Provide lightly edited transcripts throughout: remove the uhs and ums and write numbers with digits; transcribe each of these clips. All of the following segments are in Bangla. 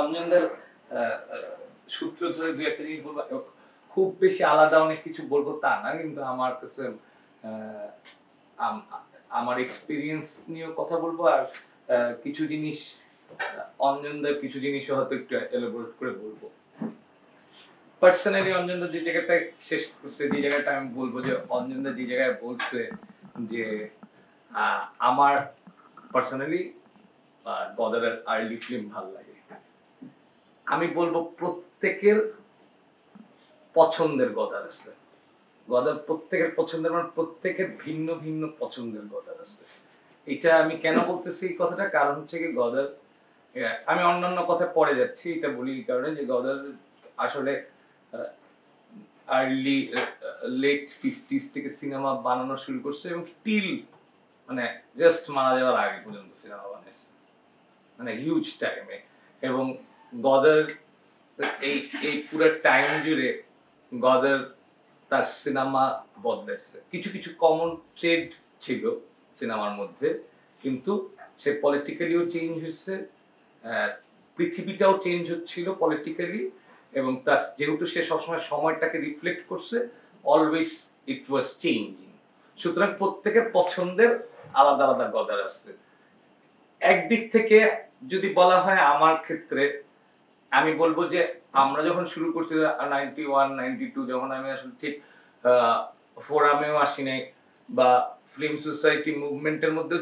অঞ্জনদের সূত্র ধরে দু একটা জিনিস বলবো, খুব বেশি আলাদা অনেক কিছু বলবো তা না, কিন্তু আমার কাছে আমার এক্সপিরিয়েন্স নিয়েও কথা বলবো, আর কিছু জিনিস অঞ্জনদের কিছু জিনিসও হয়তো একটু এলাবোরেট করে বলবো। পার্সোনালি অঞ্জনদা যে জায়গাটা শেষ করছে, যে জায়গাটা আমি বলবো যে অঞ্জনদা যে জায়গায় বলছে যে আমার পার্সোনালি গদারের আর্লি ফিল্ম ভালো লাগে, আমি বলবো প্রত্যেকের পছন্দের গদার আছে। গদার প্রত্যেকের পছন্দের, মানে প্রত্যেকের ভিন্ন ভিন্ন পছন্দের গদার আছে। এটা আমি কেন বলতেছি এই কথাটা, কারণ হচ্ছে কি গদার, আমি অন্যান্য কথা পরে যাচ্ছি, এটা বলি এই কারণে যে গদার আসলে আর্লি লেট 50s থেকে সিনেমা বানানো শুরু করছে এবং টিল মানে জাস্ট মারা যাওয়ার আগে পর্যন্ত সিনেমা বানাইছে, মানে হিউজ টাইমে। এবং গদার এই এই পুরো টাইম জুড়ে গদার তার সিনেমা বদলেছে। কিছু কিছু কমন ট্রেড ছিল সিনেমার মধ্যে, কিন্তু সে পলিটিক্যালিও চেঞ্জ হচ্ছে, পৃথিবীটাও চেঞ্জ হচ্ছিল পলিটিক্যালি, এবং তার যেহেতু সে সবসময় সময়টাকে রিফ্লেক্ট করছে, অলওয়েজ ইট ওয়াজ চেঞ্জিং। সুতরাং প্রত্যেকের পছন্দের আলাদা আলাদা গদার আছে। একদিক থেকে যদি বলা হয় আমার ক্ষেত্রে, আমি বলবো যে আমরা যখন শুরু করছি 91 92, যখন আমি আসলে ঠিক ফোরামেও আসি নাই বা ফিল্ম সোসাইটি মুভমেন্টের মধ্যেও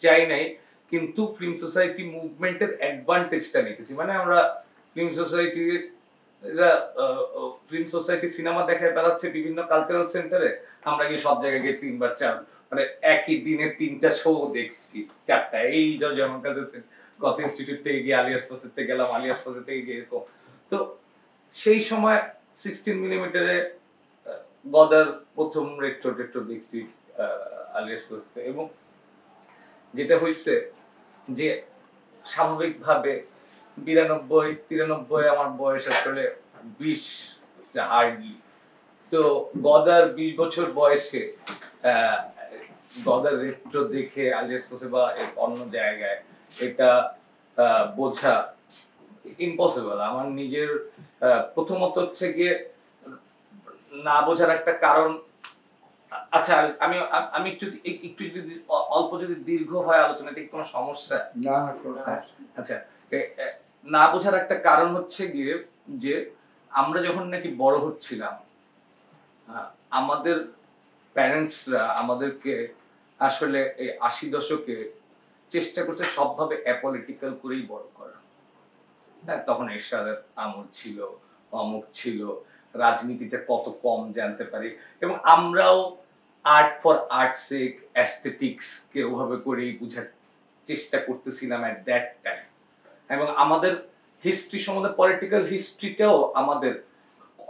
চাই নাই, কিন্তু ফিল্ম সোসাইটি মুভমেন্টের অ্যাডভান্টেজটা নিতেছি। মানে আমরা film society film society cinema দেখায় বেড়াচ্ছে বিভিন্ন কালচারাল সেন্টারে, আমরা গিয়ে সব জায়গায় গিয়ে 3 বার 4, মানে একই দিনে 3টা শো দেখছি, 4টা। এই যেমন কাছে কথা ইনস্টিটিউট থেকে গিয়ে আলিয়াস পাসেতে গেলাম, আলিয়াস পাসে থেকে গিয়ে এরকম। তো সেই সময় 16 মিলিমিটারে গদার প্রথম রেট্রো দেখছি আলিয়াস পাসেতে। এবং যেটা হয়েছে যে স্বাভাবিকভাবে 92-93 আমার বয়স আসলে 20 হার্ডলি। তো গদার 20 বছর বয়সে গদার রেট্রো দেখে আলিয়াস পাসে বা অন্য জায়গায় এটা বোঝা ইম্পসিবল। আমার নিজের প্রথমত হচ্ছে গিয়ে না বোঝার একটা কারণ, আচ্ছা আমি আমি একটু যদি অল্প যদি দীর্ঘ হয় আলোচনা, ঠিক কোনো সমস্যা না? আচ্ছা, না বোঝার একটা কারণ হচ্ছে গিয়ে যে আমরা যখন নাকি বড় হচ্ছিলাম, আমাদের প্যারেন্টসরা আমাদেরকে আসলে এই 80 দশকে চেষ্টা করছে সবভাবে অ্যাপলিটিক্যাল করেই বড় করা। হ্যাঁ, তখন এরশাদের আমল ছিল, অমুক ছিল, রাজনীতিতে কত কম জানতে পারি, এবং আমরাও art for art's sake aesthetics কে ওভাবে করেই বোঝার চেষ্টা করতেছিলাম এট দ্যাট টাইম। এবং আমাদের হিস্ট্রি সম্বন্ধে, পলিটিক্যাল হিস্ট্রিটাও আমাদের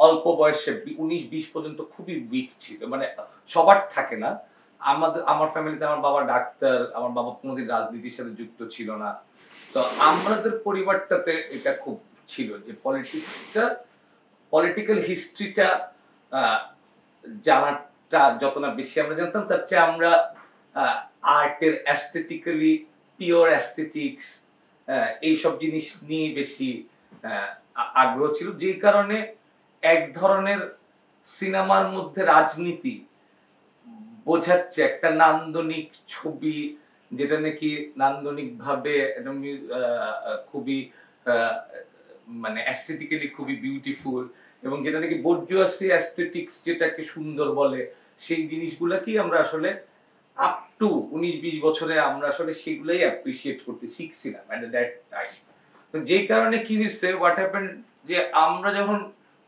অল্প বয়সে 19-20 পর্যন্ত খুবই উইক ছিল, মানে সবার থাকে না। আমার ফ্যামিলিতে আমার বাবা ডাক্তার, আমার বাবা কোনোদিন রাজনীতির সাথে যুক্ত ছিল না। তো আমাদের পরিবারটাতে এটা খুব ছিল যে পলিটিক্যাল হিস্ট্রিটা জানাটা যত না বেশি আমরা জানতাম, তার চেয়ে আমরা আর্টের অ্যাস্থেটিক্যালি পিওর অ্যাস্থেটিক্স এইসব জিনিস নিয়ে বেশি আগ্রহ ছিল, যে কারণে এক ধরনের সিনেমার মধ্যে রাজনীতি বোঝাচ্ছে একটা নান্দনিক ছবি, যেটা নাকি নান্দনিক ভাবে খুবই মানে অ্যাস্থেটিক্যালি খুবই বিউটিফুল, এবং যেটা নাকি বর্জুয়াসি অ্যাস্থেটিক্স যেটাকে সুন্দর বলে, সেই জিনিসগুলোকেই আমরা আসলে আপ টু 19-20 বছরে আমরা আসলে সেগুলাই অ্যাপ্রিশিয়েট করতে শিখছিলাম এট দ্যাট টাইম। তো যেই কারণে কি হয়েছে, হোয়াট হ্যাপেন্ড, যে আমরা যখন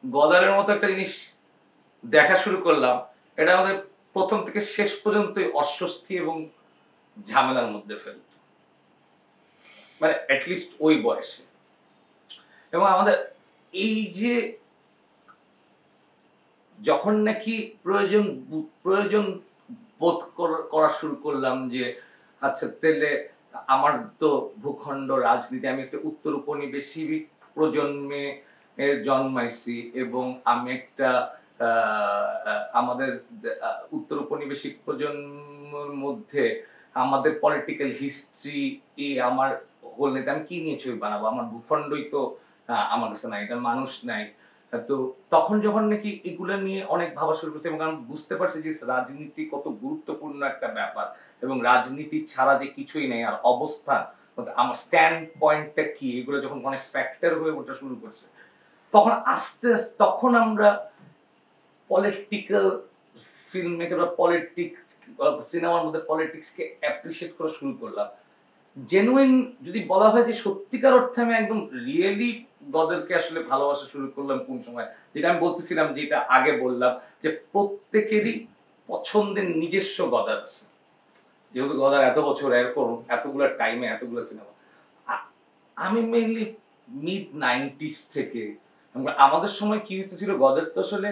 গদারের মতো একটা জিনিস দেখা শুরু করলাম, এটা আমাদের প্রথম থেকে শেষ পর্যন্ত অস্বস্তি এবং ঝামেলার মধ্যে ফেলত, মানে অ্যাটলিস্ট ওই বয়সে। এবং আমাদের এই যে যখন নাকি প্রয়োজন বোধ করা শুরু করলাম যে আচ্ছা তাহলে আমার তো ভূখণ্ড রাজনীতি, আমি একটা উত্তর উপনিবেশিক প্রজন্মে জন্মাইছি, এবং আমি একটা আমাদের উত্তর উপনিবেশিক প্রজন্মের মধ্যে আমাদের পলিটিক্যাল হিস্ট্রি আমার হোল নেই, আমি কি নিয়ে ছবি বানাবো, আমার ভূখণ্ডই তো আমার কাছে নাই, এটা মানুষ নাই। তো তখন যখন নাকি এগুলো নিয়ে অনেক ভাবা শুরু করছে এবং আমি বুঝতে পারছি যে রাজনীতি কত গুরুত্বপূর্ণ একটা ব্যাপার এবং রাজনীতি ছাড়া যে কিছুই নেই, আর অবস্থান আমার স্ট্যান্ড পয়েন্টটা কি, এগুলো যখন অনেক ফ্যাক্টর হয়ে ওঠা শুরু করছে, তখন আস্তে আস্তে তখন আমরা পলিটিক্যাল ফিল্ম মেকার বা পলিটিক্স সিনেমার মধ্যে পলিটিক্সকে অ্যাপ্রিসিয়েট করা শুরু করলাম। জেনুইন যদি বলা হয় যে সত্যিকার অর্থে আমি একদম রিয়েলি গদেরকে আসলে ভালোবাসা শুরু করলাম কোন সময়, যেটা আমি বলতেছিলাম, যেটা আগে বললাম যে প্রত্যেকেরই পছন্দের নিজস্ব গদার আছে, যেহেতু গদার এত বছর এরকম এতগুলো টাইমে এতগুলো সিনেমা। আমি মেইনলি মিড 90s থেকে, আমাদের সময় কি হইতেছিল গদের তো আসলে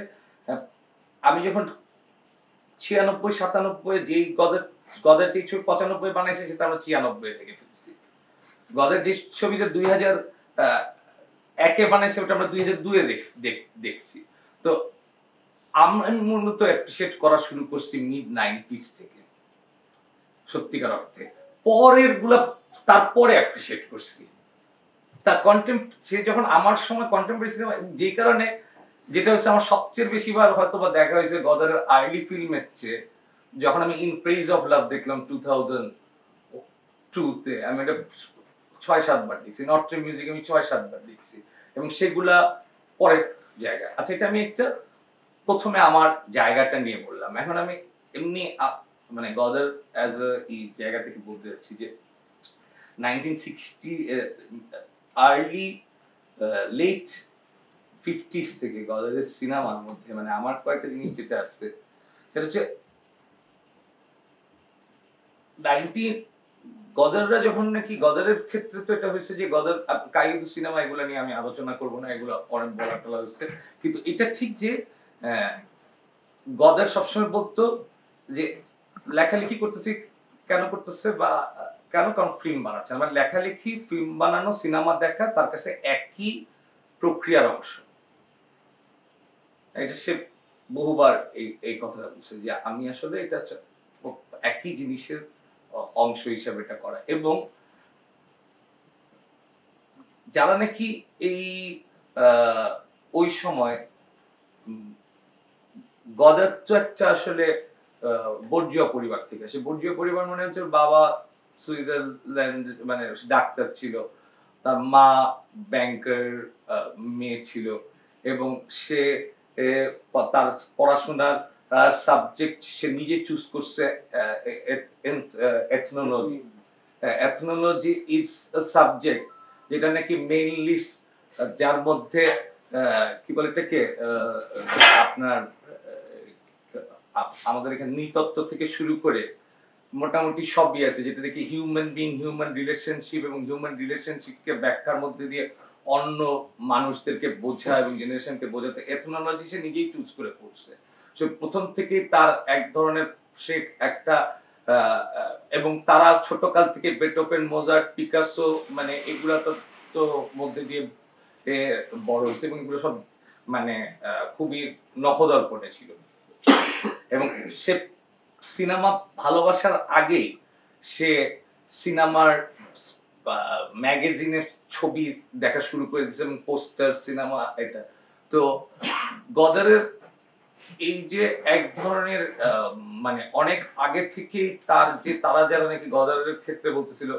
আমি যখন 96-97 যেই গদের যে ছবি 95 বানাইছে সেটা আমরা 96 থেকে ফেলছি। গদের যে ছবিটা 2001 বানাইছে ওটা আমরা 2002 দেখছি। তো আমি মূলত অ্যাপ্রিসিয়েট করা শুরু করছি মিড 90s থেকে সত্যিকার অর্থে, পরের গুলা তারপরে অ্যাপ্রিসিয়েট করছি। তার কন্টেম্প সে যখন আমার সময় কন্টেম্পোরারি সিনেমা, যেই কারণে যেটা হচ্ছে আমার সবচেয়ে বেশি বার হয়তো বা দেখা হয়েছে গদারের আর্লি ফিল্মের চেয়ে, যখন আমি ইন প্রেইজ অফ লাভ দেখলাম 2002 তে, আমি এটা 6-7 বার দেখছি। নর্থ মিউজিক আমি 6-7 বার দেখছি এবং সেগুলা পরের জায়গা। আচ্ছা, এটা আমি একটা প্রথমে আমার জায়গাটা নিয়ে বললাম। এখন আমি এমনি মানে গদার অ্যাজ এই জায়গা থেকে বলতে যাচ্ছি যে 1960 আর্লি লেট 50s থেকে গদারের সিনেমার মধ্যে মানে আমার কয়েকটা জিনিস যেটা আসছে সেটা হচ্ছে গদাররা যখন নাকি, গদারের ক্ষেত্রে তো এটা হয়েছে যে গদার কায়দু সিনেমা, এগুলো নিয়ে আমি আলোচনা করবো না, এগুলো অনেক বলা টলা হচ্ছে, কিন্তু এটা ঠিক যে গদার সবসময় বলতো যে লেখালেখি করতেছি কেন করতেছে বা কেন, কারণ ফিল্ম বানাচ্ছে। আমার লেখালেখি, ফিল্ম বানানো, সিনেমা দেখা তার কাছে একই প্রক্রিয়ার অংশ। এটা সে বহুবার এই কথাটা বলছে যে আমি আসলে এটা একই জিনিসের অংশ হিসাবে এটা করা। এবং যারা নাকি এই ওই সময় গদার তো একটা আসলে বর্জিয়া পরিবার থেকে আসে। বর্জিয়া পরিবার মানে হচ্ছে বাবা সুইজারল্যান্ড মানে ডাক্তার ছিল, তার মা ব্যাংকার মেয়ে ছিল এবং সে তার পড়াশোনার সাবজেক্ট সে নিজে চুজ করছে ethnology. Ethnology is a subject যেটা নাকি মেইনলি, যার মধ্যে কি বলে এটাকে আপনার আমাদের এখানে নৃতত্ত্ব থেকে শুরু করে মোটামুটি সবই আছে, যেটা দেখি হিউম্যান বিং, হিউম্যান রিলেশনশিপ এবং হিউম্যান রিলেশনশিপকে ব্যাখ্যার মধ্যে দিয়ে অন্য মানুষদেরকে বোঝা এবং জেনারেশনকে বোঝাতে এথনোলজি সে নিজেই চুজ করে পড়ছে। সে প্রথম থেকে তার এক ধরনের সে একটা এবং তারা ছোটকাল থেকে বেটোফেন, মোজার্ট, পিকাসো মানে এগুলা তো মধ্যে দিয়ে বড় হয়েছে এবং এগুলো সব মানে খুবই নখদর্পণে ছিল। এবং সে সিনেমা ভালোবাসার আগে সে সিনেমার ম্যাগাজিনের ছবি দেখা শুরু করে দিয়েছে এবং পোস্টার সিনেমা এটা। তো গদারের এই যে এক ধরনের মানে অনেক আগে থেকেই তার যে তারা যারা নাকি গদারের ক্ষেত্রে বলতেছিল,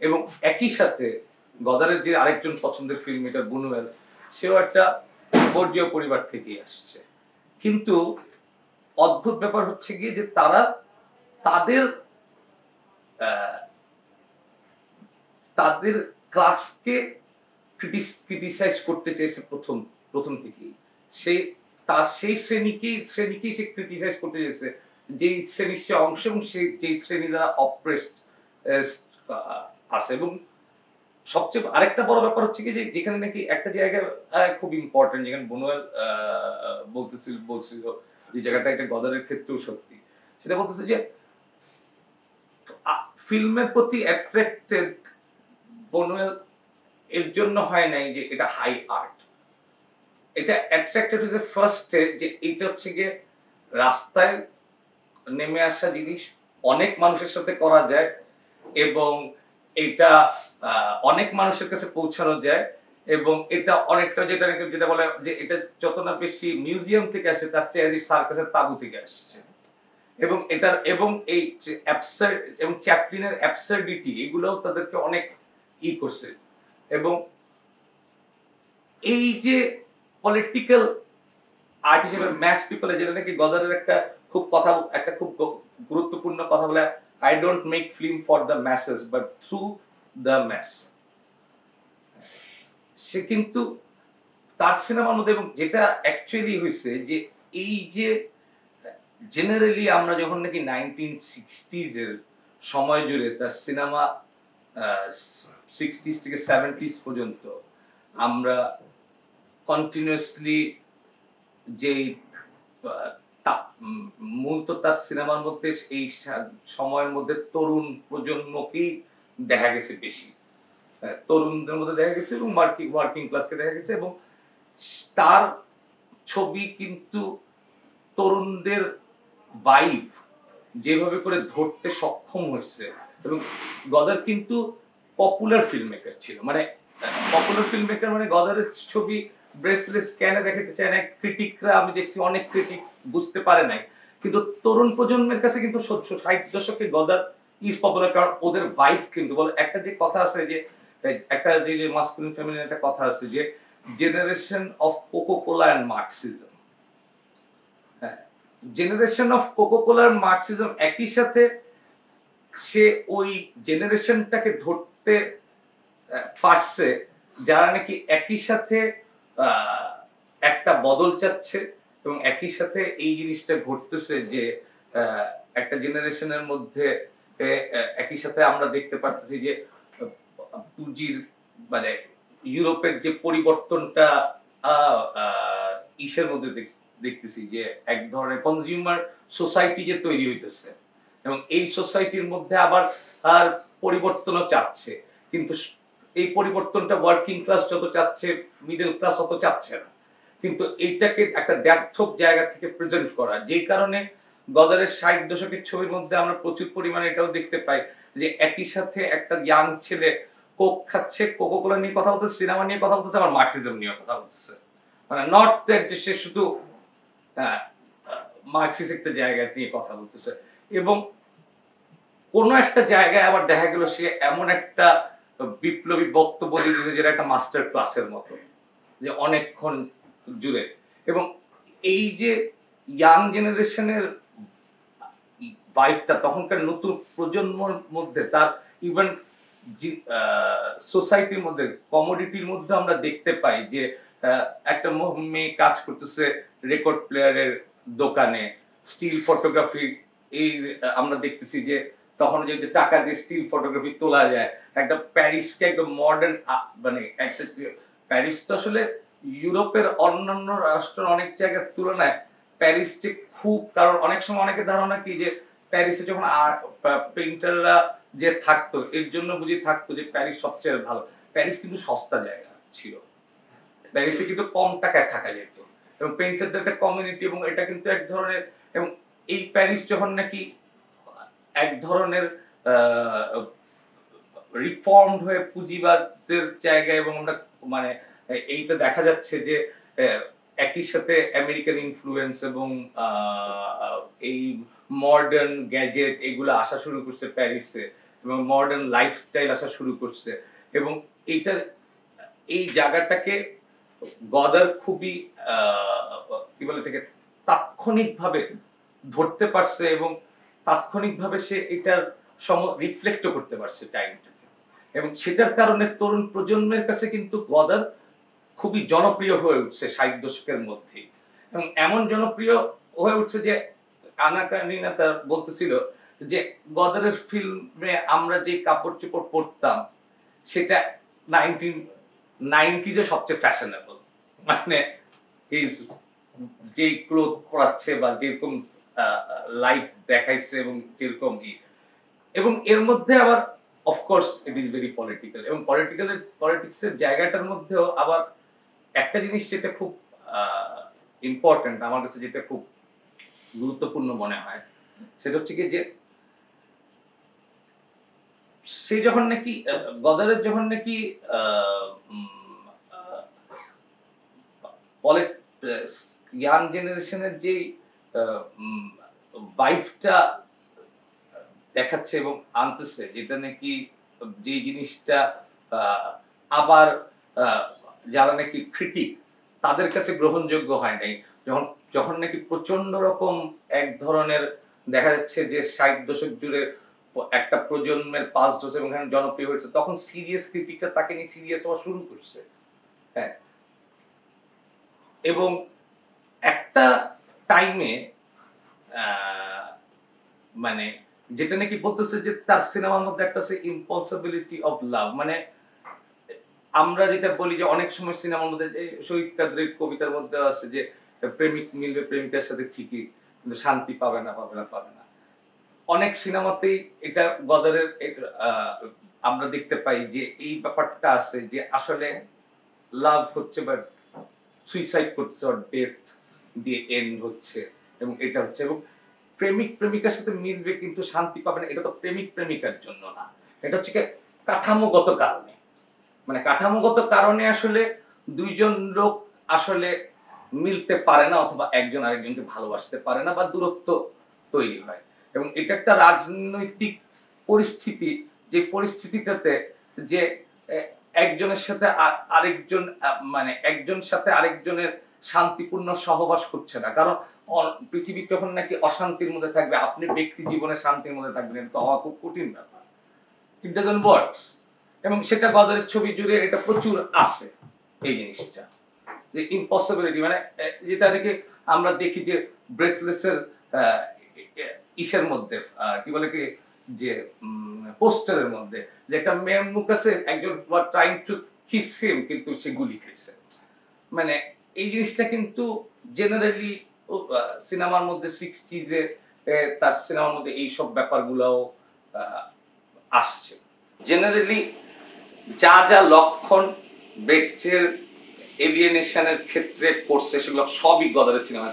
এবং একই সাথে গদারের যে আরেকজন পছন্দের ফিল্ম এটা বুনুয়েল, সেও একটা বর্জীয় পরিবার থেকেই আসছে। কিন্তু অদ্ভুত ব্যাপার হচ্ছে গিয়ে যে তারা তাদের তাদের ক্লাসকে ক্রিটিসাইজ করতে চেয়েছে প্রথম থেকেই। সেই শ্রেণীকেই সে ক্রিটিসাইজ করতে চেয়েছে, যেই শ্রেণীর সে অংশ এবং যেই শ্রেণী দ্বারা অপ্রেসড আছে। এবং সবচেয়ে আরেকটা বড় ব্যাপার হচ্ছে কি যে যেখানে নাকি একটা জায়গায় খুব ইম্পর্টেন্ট, যেখানে বুনুয়েল বলছিল যে জায়গাটা একটা গদারের ক্ষেত্রেও সত্যি, সেটা বলতেছে যে ফিল্মের প্রতি অ্যাট্রাক্টেড বুনুয়েল এর জন্য হয় নাই যে এটা হাই আর্ট, এটা অ্যাট্রাক্টেড হয়েছে ফার্স্টে যে এটা হচ্ছে গিয়ে রাস্তায় নেমে আসা জিনিস, অনেক মানুষের সাথে করা যায় এবং এটা অনেক মানুষের কাছে পৌঁছানো যায়, এবং এটা অনেকটা যেটা যেটা বলে যে এটা যত না বেশি মিউজিয়াম থেকে আসে তার চেয়ে সার্কাসের তাবু থেকে আসছে, এবং এটার এবং এই অ্যাবসার্ড এবং চ্যাপলিনের অ্যাবসার্ডিটি এগুলোও তাদেরকে অনেক করছে। এবং এই যে পলিটিক্যাল আর্ট হিসেবে ম্যাস পিপলে, যেটা নাকি গদারের একটা খুব গুরুত্বপূর্ণ কথা বলে, I don't make film for the masses but through the mass. সে কিন্তু তার সিনেমার মধ্যে, এবং যেটা অ্যাকচুয়ালি হয়েছে যে এই যে জেনারেলি আমরা যখন নাকি 1960s এর সময় জুড়ে তার সিনেমা 60s থেকে 70s পর্যন্ত আমরা কন্টিনিউয়াসলি যে মূলত তার সিনেমার মধ্যে এই সময়ের মধ্যে তরুণ প্রজন্মকেই দেখা গেছে বেশি, তরুণদের মধ্যে দেখা গেছে এবং ওয়ার্কিং ক্লাসকে দেখা গেছে, এবং তার ছবি কিন্তু তরুণদের ভাইব যেভাবে করে ধরতে সক্ষম হয়েছে। এবং গদার কিন্তু পপুলার ফিল্ম মেকার ছিল, মানে পপুলার ফিল্ম মেকার মানে গদারের ছবি ব্রেথলেস কেন দেখাতে চায় না, ক্রিটিকরা আমি দেখছি অনেক ক্রিটিক বুঝতে পারে নাই, কিন্তু তরুণ প্রজন্মের কাছে কিন্তু 60 দশকে গদার ইজ পপুলার, কারণ ওদের ভাইব কিন্তু বলে একটা যে কথা আছে যে একটা যে মাস্কুলিন ফেমিনিন একটা কথা আছে যে generation of Coca-Cola and Marxism. হ্যাঁ, generation of Coca-Cola and Marxism একই সাথে সে ওই জেনারেশনটাকে ধরতে পারছে যারা নাকি একই সাথে একটা বদল চাচ্ছে, এবং একই সাথে এই জিনিসটা ঘটতেছে যে একটা জেনারেশনের মধ্যে একই সাথে আমরা দেখতে পাচ্ছি যে পুঁজির মানে ইউরোপের যে পরিবর্তনটা ইসের মধ্যে দেখতেছি যে এক ধরনের কনজিউমার সোসাইটি যে তৈরি হইতেছে, এবং এই সোসাইটির মধ্যে আবার আর পরিবর্তনও চাচ্ছে, কিন্তু এই পরিবর্তনটা ওয়ার্কিং ক্লাস যত চাচ্ছে মিডল ক্লাস অত চাচ্ছে না, কিন্তু এইটাকে একটা ব্যর্থক জায়গা থেকে প্রেজেন্ট করা, যে কারণে গদারের 60 দশকের ছবির মধ্যে আমরা প্রচুর পরিমাণে এটাও দেখতে পাই যে একই সাথে একটা ইয়াং ছেলে কোক খাচ্ছে, কোকোকোলা নিয়ে কথা বলতেছে, সিনেমা নিয়ে কথা বলতেছে, আবার মার্কসিজম নিয়ে কথা বলতেছে, মানে নট দ্যাট যে সে শুধু মার্কসিস্ট একটা জায়গা নিয়ে কথা বলতেছে, এবং কোন একটা জায়গায় আবার দেখা গেল সে এমন একটা বিপ্লবী বক্তব্য দিয়েছে যেটা একটা মাস্টার ক্লাসের মতো, যে অনেকক্ষণ জুড়ে, এবং এই যে ইয়াং জেনারেশনের ভাইবটা তখনকার নতুন প্রজন্মের মধ্যে, তার ইভেন সোসাইটির মধ্যে কমোডিটির মধ্যে আমরা দেখতে পাই যে একটা মেয়ে কাজ করতেছে রেকর্ড প্লেয়ারের দোকানে, স্টিল ফটোগ্রাফি, এই আমরা দেখতেছি যে তখন যে টাকা দিয়ে স্টিল ফটোগ্রাফি তোলা যায়, একটা প্যারিসকে একদম মডার্ন, মানে একটা প্যারিস তো আসলে ইউরোপের অন্যান্য রাষ্ট্রের অনেক জায়গার তুলনায় প্যারিস যে খুব, কারণ অনেক সময় অনেকের ধারণা কি যে প্যারিসে যখন পেইন্টাররা যে থাকতো এর জন্য বুঝি থাকতো যে প্যারিস সবচেয়ে ভালো, প্যারিস কিন্তু সস্তা জায়গা ছিল, প্যারিসে কিন্তু কম টাকায় থাকা যেত, এবং পেইন্টারদের একটা কমিউনিটি, এবং এটা কিন্তু এক ধরনের, এবং এই প্যারিস যখন নাকি এক ধরনের রিফর্মড হয়ে পুঁজিবাদের জায়গা, এবং আমরা মানে এইটা দেখা যাচ্ছে যে একই সাথে আমেরিকান ইনফ্লুয়েন্স এবং এই মডার্ন গ্যাজেট এগুলো আসা শুরু করছে প্যারিসে, এবং মডার্ন লাইফস্টাইল আসা শুরু করছে, এবং এইটার এই জায়গাটাকে গদার খুবই কি বলে এটাকে তাৎক্ষণিকভাবে ধরতে পারছে, এবং তাৎক্ষণিকভাবে সে এটার রিফ্লেক্টও করতে পারছে টাইমটাকে, এবং সেটার কারণে তরুণ প্রজন্মের কাছে কিন্তু গদার খুবই জনপ্রিয় হয়ে উঠছে 60 দশকের মধ্যেই, এবং এমন জনপ্রিয় হয়ে উঠছে যে আনা কারিনা তার বলতেছিল যে গদারের ফিল্মে আমরা যে কাপড় চোপড় পরতাম সেটা 1990s সবচেয়ে ফ্যাশনেবল, মানে যে ক্লোথ পরাচ্ছে বা যেরকম লাইফ দেখাইছে এবং যেরকম এবং এর মধ্যে আবার of course it is very political, এবং পলিটিক্সের জায়গাটার মধ্যেও আবার একটা জিনিস যেটা খুব ইম্পর্টেন্ট আমার কাছে, যেটা খুব গুরুত্বপূর্ণ মনে হয়, সেটা হচ্ছে কি যে সে যখন নাকি গদারের যখন নাকি ইয়াং জেনারেশনের যে ভাইবটা দেখাচ্ছে এবং আনতেছে, যেটা নাকি যে জিনিসটা আবার যারা নাকি ক্রিটিক তাদের কাছে গ্রহণযোগ্য হয় নাই, যখন যখন নাকি প্রচন্ড রকম এক ধরনের দেখা যাচ্ছে যে ৬০ দশক জুড়ে একটা প্রজন্মের ৫ দশক এবং জনপ্রিয় হয়েছে, তখন সিরিয়াস ক্রিটিকটা তাকে নিয়ে সিরিয়াস হওয়া শুরু করছে। হ্যাঁ, এবং একটা টাইমে মানে যেটা নাকি বলতেছে যে তার সিনেমার মধ্যে একটা আছে ইম্পসিবিলিটি অফ লাভ, মানে আমরা যেটা বলি যে অনেক সময় সিনেমার মধ্যে শহীদ কাদরীর কবিতার মধ্যে আছে যে প্রেমিক মিলবে প্রেমিকার সাথে চিকি কিন্তু শান্তি পাবে না পাবে না পাবে না। অনেক সিনেমাতেই এটা গদরের আমরা দেখতে পাই যে এই ব্যাপারটা আছে যে আসলে লাভ হচ্ছে বাট সুইসাইড করছে আর ডেথ দিয়ে এন্ড হচ্ছে, এবং এটা হচ্ছে এবং প্রেমিক প্রেমিকার সাথে মিলবে কিন্তু শান্তি পাবে না, এটা তো প্রেমিক প্রেমিকার জন্য না, এটা হচ্ছে কাঠামোগত কারণে, মানে কাঠামোগত কারণে আসলে দুইজন লোক আসলে মিলতে পারে না অথবা একজন আরেকজনকে ভালোবাসতে পারে না বা দূরত্ব তৈরি হয়। এবং এটা একটা রাজনৈতিক পরিস্থিতি, যে পরিস্থিতিটাতে যে একজনের সাথে আরেকজন মানে একজন সাথে আরেকজনের শান্তিপূর্ণ সহবাস করছে না, কারণ পৃথিবী তখন নাকি অশান্তির মধ্যে থাকবে, আপনি ব্যক্তি জীবনে শান্তির মধ্যে থাকবেন, এটা তো হওয়া খুব কঠিন ব্যাপার, ইট ডাজন্ট ওয়ার্কস। এবং সেটা গদরের ছবি জুড়ে এটা প্রচুর আছে, এই জিনিসটা যে ইম্পসিবিলিটি, মানে যেটা নাকি আমরা দেখি যে ব্রেথলেসের ইসের মধ্যে কি বলে কি যে পোস্টারের মধ্যে যে একটা মেয়ের মুখ আছে, একজন ট্রাইং টু কিস হিম কিন্তু সে গুলি খেয়েছে, মানে এই জিনিসটা কিন্তু জেনারেলি সিনেমার মধ্যে 60s তার সিনেমার মধ্যে এই সব ব্যাপারগুলোও আসছে। জেনারেলি যা যা লক্ষণ ব্রেখটের এলিয়েনেশনের ক্ষেত্রে করছে সেগুলো সবই গদারের সিনেমা।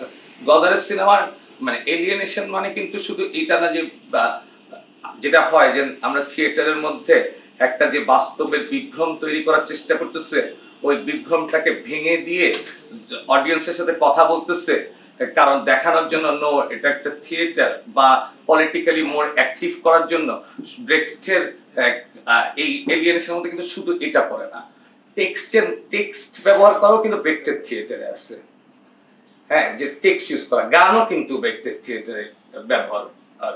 গদারের সিনেমার মানে এলিয়েনেশন মানে কিন্তু শুধু এটা না যে যেটা হয় যে আমরা থিয়েটারের মধ্যে একটা যে বাস্তবের বিভ্রম তৈরি করার চেষ্টা করতেছে, ওই বিভ্রমটাকে ভেঙে দিয়ে অডিয়েন্সের সাথে কথা বলতেছে, কারণ দেখানোর জন্য নো এটা একটা থিয়েটার বা পলিটিক্যালি মোর অ্যাক্টিভ করার জন্য। ব্রেখটের এই এলিয়েনেশনের মধ্যে কিন্তু শুধু এটা করে না, টেক্সট ব্যবহার করাও কিন্তু ব্রেখটের থিয়েটারে আছে। হ্যাঁ, যে টেক্সট ইউজ করা, গানও কিন্তু ব্রেখটের থিয়েটারে ব্যবহার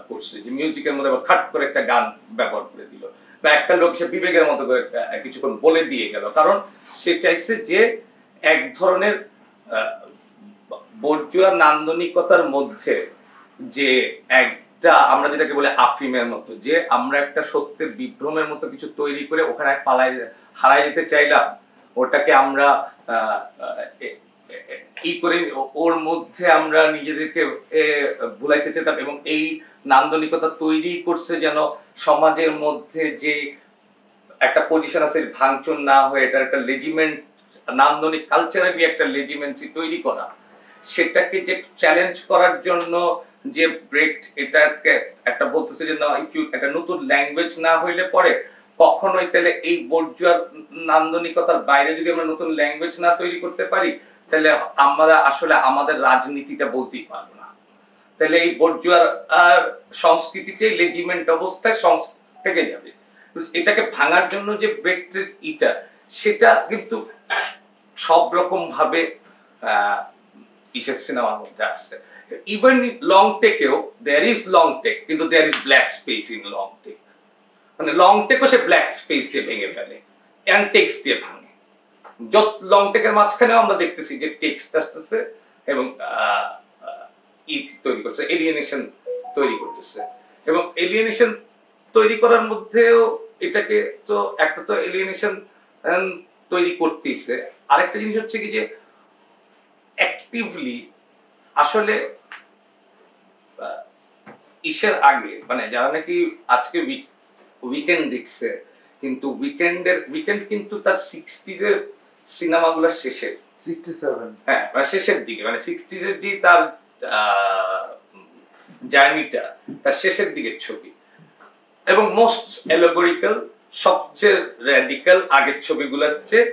করছে, যে মিউজিকের মধ্যে আবার খাট করে একটা গান ব্যবহার করে দিল, বা একটা লোক সে বিবেকের মতো করে কিছুক্ষণ বলে দিয়ে গেল, কারণ সে চাইছে যে এক ধরনের বর্জুয়া নান্দনিকতার মধ্যে যে একটা আমরা যেটাকে বলে আফিমের মতো, যে আমরা একটা সত্যের বিভ্রমের মতো কিছু তৈরি করে ওখানে হারাই যেতে চাইলাম, ওটাকে আমরা ই করে ওর মধ্যে আমরা নিজেদেরকে ভুলাইতে চাইতাম, এবং এই নান্দনিকতা তৈরি করছে যেন সমাজের মধ্যে যে একটা পজিশন আছে ভাঙচুর না হয়ে এটা একটা লেজিমেন্ট, নান্দনিক কালচারালি একটা লেজিমেন্সি তৈরি করা, সেটাকে যে চ্যালেঞ্জ করার জন্য যে ব্রেখট এটাকে একটা বলতেছে যে না, ইফ ইউ একটা নতুন ল্যাঙ্গুয়েজ না হইলে পরে কখনোই তাহলে এই বর্জুয়ার নান্দনিকতার বাইরে যদি আমরা নতুন ল্যাঙ্গুয়েজ না তৈরি করতে পারি, তাহলে আমরা আসলে আমাদের রাজনীতিটা বলতেই পারবো না, তাহলে এই বর্জুয়ার সংস্কৃতিটাই লেজিমেন্ট অবস্থায় থেকে যাবে। এটাকে ভাঙার জন্য যে ব্রেখটের ইটা, সেটা কিন্তু সব রকম ভাবে ইসের সিনেমার মধ্যে আসছে। ইভেন লং টেকেও দেয়ার ইজ লং টেক, কিন্তু there is black space in long take, মানে লং টেকও সে ব্ল্যাক স্পেস দিয়ে ভেঙে ফেলে, অ্যান্ড টেক্সট দিয়ে ভাঙে। যত লং টেকের মাঝখানেও আমরা দেখতেছি যে টেক্সট আসতেছে এবং তৈরি করছে, এলিয়েনেশন তৈরি করতেছে, এবং এলিয়েনেশন তৈরি করার মধ্যেও এটাকে তো একটা তো এলিয়েনেশন তৈরি করতেছে, আরেকটা জিনিস হচ্ছে কি যে অ্যাক্টিভলি আসলে ইসের আগে মানে যারা নাকি আজকে উইকেন্ড দেখছে, কিন্তু উইকেন্ড কিন্তু তার 60s এর সিনেমাগুলো শেষে 67 হ্যাঁ মানে শেষের দিকে, মানে 60s এর যে তার জার্নিটা তার শেষের দিকের ছবি, এবং মোস্ট অ্যালগোরিক্যাল, সবচেয়ে র্যাডিক্যাল আগের ছবিগুলোর চেয়ে,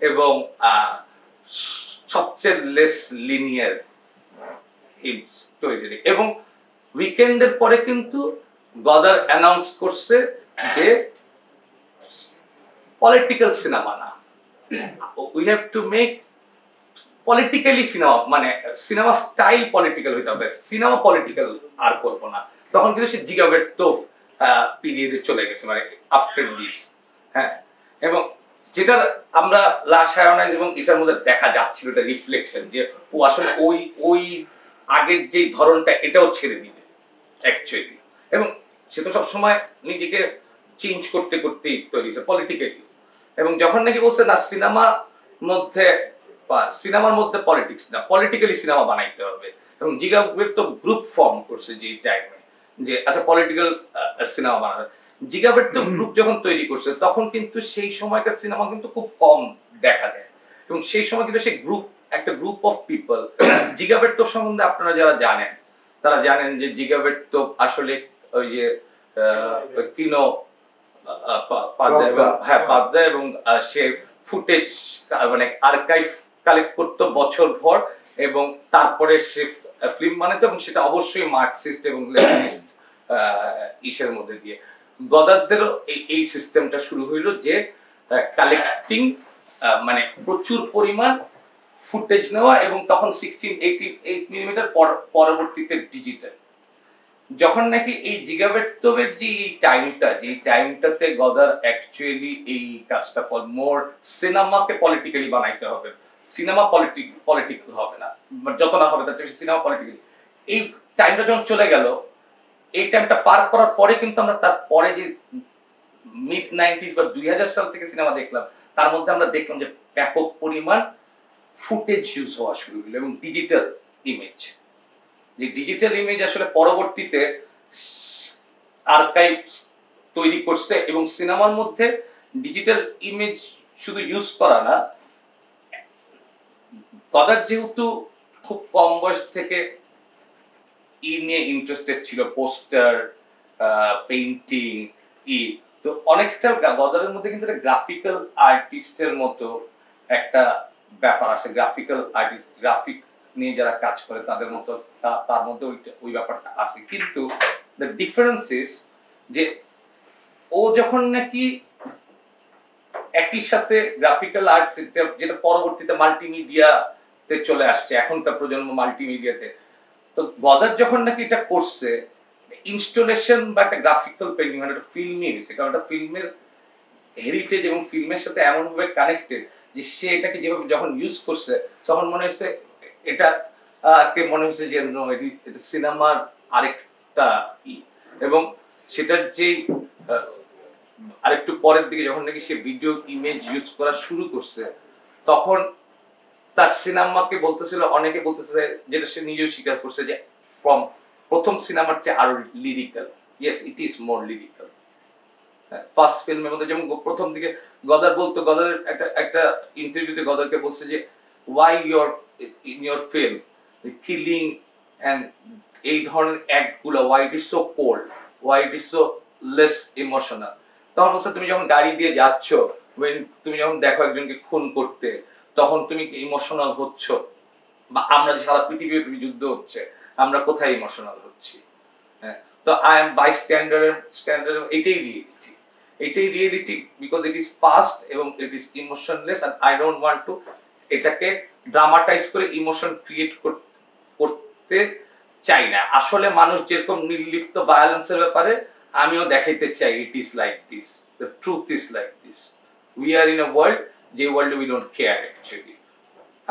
এবং সবচেয়ে লেস লিনিয়ার স্টোরি। এবং উইকেন্ডের পরে কিন্তু গদার অ্যানাউন্স করছে যে পলিটিক্যাল সিনেমা না, we have to make politically cinema, মানে সিনেমা স্টাইল পলিটিক্যাল হইতে হবে, সিনেমা পলিটিক্যাল আর করবো না। তখন কিন্তু সে জিগাবেরতোভ পিরিয়ডে চলে গেছে, মানে আফটার দিস। হ্যাঁ, এবং যেটা আমরা লাশ হায়ানাইজ এবং এটার মধ্যে দেখা যাচ্ছিল, এটা রিফ্লেকশন যে ও আসলে ওই ওই আগের যে ধরনটা এটাও ছেড়ে দিবে অ্যাকচুয়ালি। এবং সে তো সবসময় নিজেকে চেঞ্জ করতে করতেই তৈরি হয়েছে পলিটিক্যালি। এবং যখন নাকি বলছে না সিনেমার মধ্যে পলিটিক্স না, পলিটিক্যালি সিনেমা বানাইতে হবে, এবং জিগাবের তো গ্রুপ ফর্ম করছে যে টাইমে যে আচ্ছা পলিটিক্যাল সিনেমা বানাবে। জিগাবের তো গ্রুপ যখন তৈরি করছে তখন কিন্তু সেই সময়কার সিনেমা কিন্তু খুব কম দেখা যায়, এবং সেই সময় কিন্তু সেই গ্রুপ, একটা গ্রুপ অফ পিপল। জিগাবের তো সম্বন্ধে আপনারা যারা জানেন তারা জানেন যে জিগাবের তো আসলে ওই যে কিনো পাবদা, এবং সে ফুটেজ মানে আর্কাইভ কালেক্ট করতো বছর ভর, এবং তারপরে সে ফিল্ম বানাতো, এবং সেটা অবশ্যই মার্কসিস্ট এবং লেনিনিস্ট ইসের মধ্যে দিয়ে। গদারদেরও এই সিস্টেমটা শুরু হইলো যে কালেক্টিং, মানে প্রচুর পরিমাণ ফুটেজ নেওয়া, এবং তখন 1688 মিলিমিটার, পরবর্তীতে ডিজিটাল। যখন নাকি এই জিগাবেরতোভের যে এই টাইমটাতে গদার অ্যাকচুয়ালি এই কাজটা মোর সিনেমাকে পলিটিক্যালি বানাইতে হবে, সিনেমা পলিটিক্যাল হবে না, যত না হবে তার সিনেমা পলিটিক্যালি। এই টাইমটা যখন চলে গেল, এই টাইমটা পার করার পরে কিন্তু আমরা তার পরে যে মিড 90s বা 2000 সাল থেকে সিনেমা দেখলাম, তার মধ্যে আমরা দেখলাম যে ব্যাপক পরিমাণ ফুটেজ ইউজ হওয়া শুরু হলো, এবং ডিজিটাল ইমেজ। যে ডিজিটাল ইমেজ আসলে পরবর্তীতে আর্কাইভ তৈরি করছে, এবং সিনেমার মধ্যে ডিজিটাল ইমেজ শুধু ইউজ করা না, গদার যেহেতু খুব কম বয়স থেকে নিয়ে ইন্টারেস্টেড ছিল, পোস্টার, পেইন্টিং, তো অনেকটা গদারের মধ্যে কিন্তু গ্রাফিক্যাল আর্টিস্টের মতো একটা ব্যাপার আছে, গ্রাফিক্যাল আর্টিস্ট, গ্রাফিক নিয়ে যারা কাজ করে তাদের মতো তার মধ্যে ওই ব্যাপারটা আছে। কিন্তু দ্য ডিফারেন্স ইজ যে ও যখন নাকি একই সাথে গ্রাফিক্যাল আর্ট, যেটা পরবর্তীতে মাল্টিমিডিয়াতে চলে আসছে, এখনকার প্রজন্ম মাল্টিমিডিয়াতে, তো গদার যখন নাকি এটা করছে ইনস্টলেশন বা একটা গ্রাফিক্যাল পেইন্টিং, মানে একটা ফিল্মই হয়েছে, কারণ একটা ফিল্মের হেরিটেজ এবং ফিল্মের সাথে এমনভাবে কানেক্টেড যে সে এটাকে যেভাবে যখন ইউজ করছে তখন মনে হচ্ছে এটা কে মনে হচ্ছে যে এটা সিনেমার আরেকটা এবং সেটার যে আরেকটু পরের দিকে যখন নাকি সে ভিডিও ইমেজ ইউজ করা শুরু করছে, তখন তার সিনেমাকে বলতেছিল, অনেকে বলতেছে, যেটা সে নিজেও স্বীকার করছে, যে ফ্রম প্রথম সিনেমার চেয়ে আরো lyrical. Yes, it is more lyrical. First ফিল্মের মধ্যে যেমন প্রথম দিকে গদার বলতো, গদারের একটা ইন্টারভিউতে গদারকে বলছে যে why you're in your film killing and এই ধরনের অ্যাক্টগুলো, why it is so cold, why it is so less emotional. তখন বলছে তুমি যখন গাড়ি দিয়ে যাচ্ছ, তুমি যখন দেখো একজনকে খুন করতে, তখন তুমি কি ইমোশনাল হচ্ছ? বা আমরা সারা পৃথিবীর যুদ্ধ হচ্ছে, আমরা কোথায় ইমোশনাল হচ্ছি? হ্যাঁ, তো আই এম বাই স্ট্যান্ডার্ড, এটাই reality, because it is fast এবং it is emotionless, and I don't want to এটাকে ড্রামাটাইজ করে ইমোশন ক্রিয়েট করতে চাই না। আসলে মানুষ যেরকম নির্লিপ্ত ভায়োলেন্সের ব্যাপারে, আমিও দেখাইতে চাই it is like this, the truth is like this. We are in a world, যে ওয়ার্ল্ডে উই ডোন্ট কেয়ার অ্যাকচুয়ালি।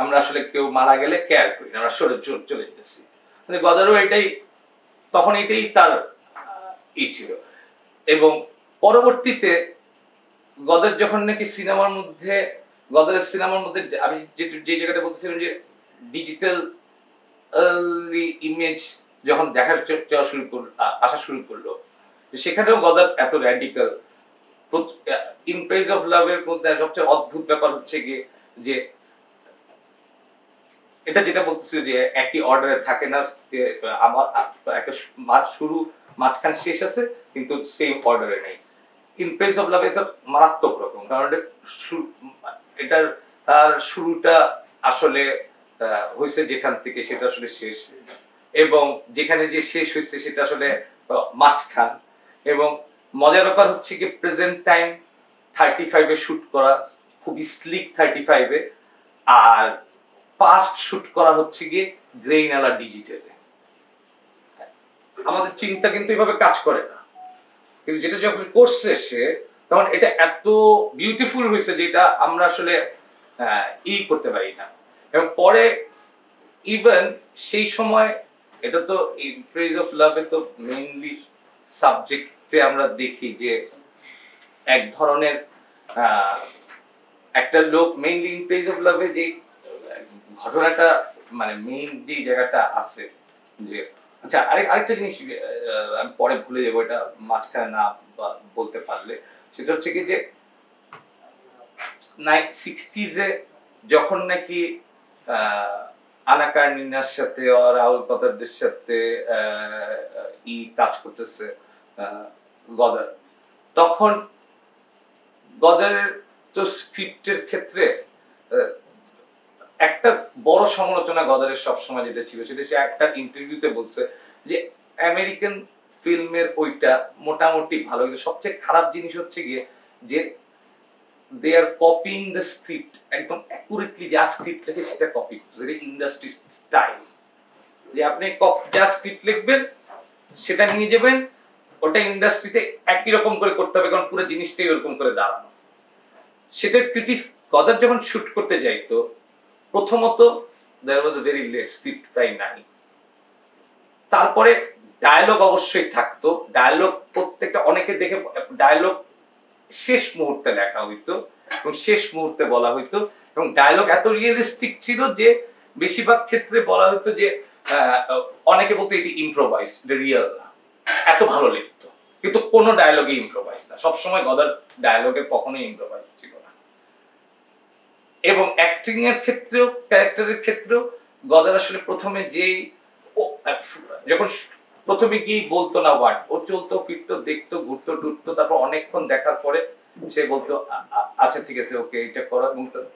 আমরা আসলে কেউ মারা গেলে কেয়ার করি না, আমরা সরে চলে যেতেছি। মানে গদারও এটাই, তখন এটাই তার ছিল। এবং পরবর্তীতে গদার যখন নাকি গদারের সিনেমার মধ্যে আমি যে জায়গাটা বলতেছিলাম যে ডিজিটাল ইমেজ যখন আসা শুরু করলো, সেখানেও গদার এত র্যাডিক্যাল। ইন প্রেজ অফ লাভের মধ্যে সবচেয়ে অদ্ভুত ব্যাপার হচ্ছে গিয়ে যে এটা যেটা বলতেছিল যে একই অর্ডারে থাকে না, যে আমার একটা শুরু মাঝখানে শেষ আছে কিন্তু সেম অর্ডারে নেই। ইন প্রেজ অফ লাভ এটা মারাত্মক রকম, কারণ এটার তার শুরুটা আসলে হয়েছে যেখান থেকে সেটা আসলে শেষ, এবং যেখানে যে শেষ হয়েছে সেটা আসলে মাঝখান। এবং মজার ব্যাপার হচ্ছে কি প্রেজেন্ট টাইম 35-এ শুট করা, খুবই স্লিক 35-এ, আর পাস্ট শুট করা হচ্ছে গিয়ে গ্রেইন আলা ডিজিটালে। আমাদের চিন্তা কিন্তু এইভাবে কাজ করে না, কিন্তু যেটা যখন করছে সে তখন এটা এত বিউটিফুল হয়েছে যেটা আমরা আসলে করতে পারি না। এবং পরে ইভেন সেই সময় এটা তো ইন প্রেজ অফ লাভে তো মেইনলি সাবজেক্টে আমরা দেখি যে এক ধরনের একটা লোক মেইনলি ইন প্রেজ অফ লাভে যে ঘটনাটা মানে মেইন যে জায়গাটা আছে যে আচ্ছা আরেকটা জিনিস আমি পরে ভুলে যাবো, এটা মাঝখানে না বলতে পারলে, সেটা হচ্ছে কি যে 60s-এ যখন নাকি আনা কার্নিনার সাথে রাহুল কতারদের সাথে কাজ করতেছে গদার, তখন গদারের তো স্ক্রিপ্টের ক্ষেত্রে একটা বড় সমালোচনা গদারের সবসময় যেটা ছিল সেটা সে একটা ইন্টারভিউতে বলছে যে আমেরিকান ফিল্মের ওইটা মোটামুটি ভালো, কিন্তু সবচেয়ে খারাপ জিনিস হচ্ছে গিয়ে যে দে আর কপিং দ্য স্ক্রিপ্ট, একদম অ্যাকুরেটলি যা স্ক্রিপ্ট লেখে সেটা কপি করছে, এটা ইন্ডাস্ট্রি স্টাইল, যে আপনি যা স্ক্রিপ্ট লিখবেন সেটা নিয়ে যাবেন, ওটা ইন্ডাস্ট্রিতে একই রকম করে করতে হবে, কারণ পুরো জিনিসটাই ওরকম করে দাঁড়ানো। সেটা ক্রিটিস গদার যখন শুট করতে যাইতো প্রথমত দেয়ার ওয়াজ এ ভেরি লেস, স্ক্রিপ্ট প্রায় নাই। তারপরে ডায়ালগ অবশ্যই থাকতো, ডায়ালগ প্রত্যেকটা অনেকে দেখে ডায়ালগ শেষ মুহূর্তে লেখা হইতো এবং শেষ মুহূর্তে বলা হইতো, এবং ডায়ালগ এত রিয়েলিস্টিক ছিল যে বেশিরভাগ ক্ষেত্রে বলা হতো যে অনেকে বলতো এটি ইম্প্রোভাইজড, এটা রিয়েল না, এত ভালো লিখতো, কিন্তু কোনো ডায়ালগে ইম্প্রোভাইজ না, সবসময় গদার ডায়ালগে কখনোই ইম্প্রোভাইজ ছিল না। এবং অ্যাক্টিং এর ক্ষেত্রেও ক্যারেক্টারের ক্ষেত্রেও গদার আসলে প্রথমে যেই যখন প্রথমে গিয়ে বলতো না ওয়ার্ড, ও চলতো ফিরতো দেখতো ঘুরতো টুরতো, তারপর অনেকক্ষণ দেখার পরে সে বলতো আচ্ছা ঠিক আছে ওকে এটা করো,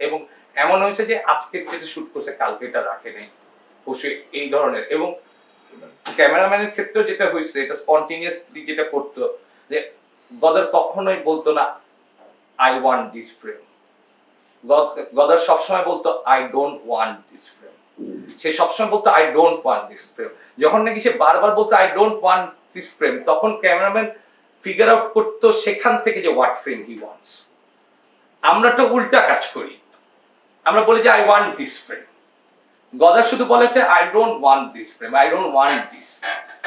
এবং এমন হয়েছে যে আজকে যেটা শুট করছে কালকে এটা রাখে নেই বসে, এই ধরনের। এবং ক্যামেরাম্যানের ক্ষেত্রেও যেটা হয়েছে এটা স্পন্টেনিয়াসলি যেটা করতো, যে গদার কখনোই বলতো না I want this frame, Godard সবসময় বলতো I don't want this frame, সে সবসময় বলতো I don't want this frame. যখন নাকি সে বারবার বলতো I don't want this frame, তখন ক্যামেরাম্যান ফিগার আউট করতো সেখান থেকে যে হোয়াট ফ্রেম হি ওয়ান্টস। আমরা তো উল্টা কাজ করি, আমরা বলি যে I want this frame, Godard শুধু বলেছে I don't want this frame, I don't want this.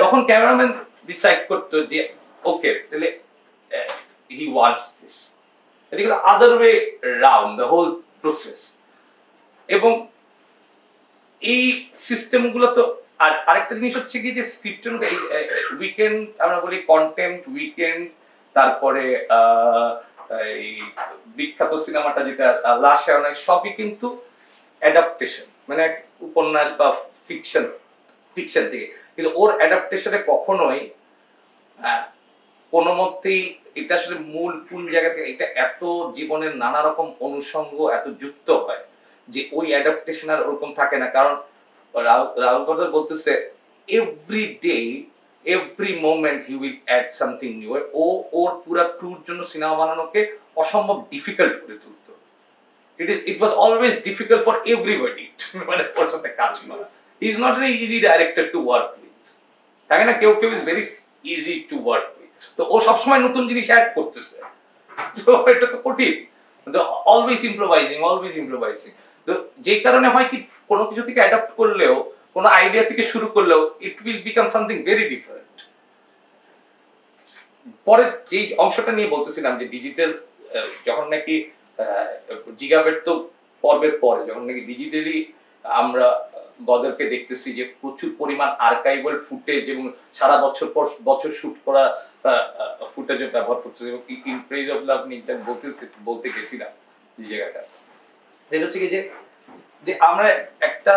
তখন ক্যামেরাম্যান ডিসাইড করতো যে ওকে তাহলে হি ওয়ান্টস দিস, এটা কিন্তু other way round the whole process. এবং এই সিস্টেমগুলো তো আর আরেকটা জিনিস হচ্ছে কি যে স্ক্রিপ্টের মধ্যে উইকেন্ড আমরা বলি কন্টেন্ট উইকেন্ড, তারপরে এই বিখ্যাত সিনেমাটা যেটা লাশে অনেক, সবই কিন্তু অ্যাডাপ্টেশন, মানে এক উপন্যাস বা ফিকশন থেকে, কিন্তু ওর অ্যাডাপ্টেশনে কখনোই কোনো মতেই এটা আসলে মূল কোন জায়গা থেকে এটা এত জীবনের নানা রকম অনুষঙ্গ এত যুক্ত হয় যে ওই অ্যাডাপ্টেশন আর ওরকম থাকে না। কারণ রাহুল কর্দার বলতেছে every day every moment he will add something new, ও ওর পুরো ক্রুর জন্য সিনেমা বানানোকে অসম্ভব ডিফিকাল্ট করে তুলতো। It was always difficult for everybody, মানে ওর সাথে কাজ করা। He is not an easy director to work with, থাকে না কেউ is very easy to work with, তো ও সবসময় নতুন জিনিস অ্যাড করতেছে, তো এটা তো কঠিন, অলওয়েজ ইম্প্রোভাইজিং। তো যে কারণে হয় কি কোনো কিছু থেকে অ্যাডাপ্ট করলেও কোনো আইডিয়া থেকে শুরু করলেও it will become something very different. পরে যে অংশটা নিয়ে বলতেছিলাম যে ডিজিটাল যখন নাকি জিগাবেট তো পর্বের পরে যখন নাকি ডিজিটালি আমরা গদারকে দেখতেছি যে প্রচুর পরিমাণ আর্কাইভাল ফুটেজ এবং সারা বছর পর বছর শুট করা ফুটেজের ব্যবহার করছে। ইন প্রেজ অফ লাভ নিয়ে বলতে গেছিলাম যে জায়গাটা যেটা হচ্ছে কি যে আমরা একটা